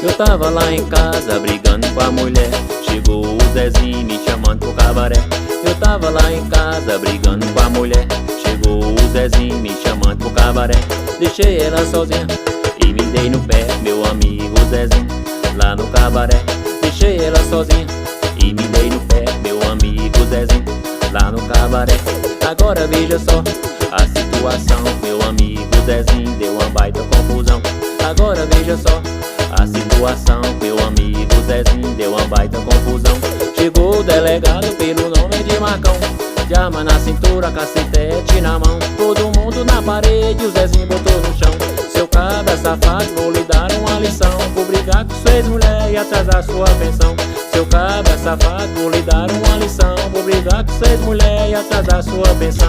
Eu tava lá em casa brigando com a mulher, chegou o Zezinho me chamando pro cabaré. Eu tava lá em casa brigando com a mulher, chegou o Zezinho me chamando pro cabaré. Deixei ela sozinha e me dei no pé, meu amigo Zezinho, lá no cabaré. Deixei ela sozinha e me dei no pé, meu amigo Zezinho, lá no cabaré. Agora veja só a situação, meu amigo Zezinho, deu uma baita confusão. Agora veja só a situação, meu amigo Zezinho, deu uma baita confusão. Chegou o delegado pelo nome de Marcão, de arma na cintura, cacetete na mão. Todo mundo na parede, o Zezinho botou no chão. Seu cabra safado, vou lhe dar uma lição. Vou brigar com sua ex-mulher e atrasar sua pensão. Seu cabra safado, vou lhe dar uma lição. Vou brigar com sua ex-mulher e atrasar sua pensão.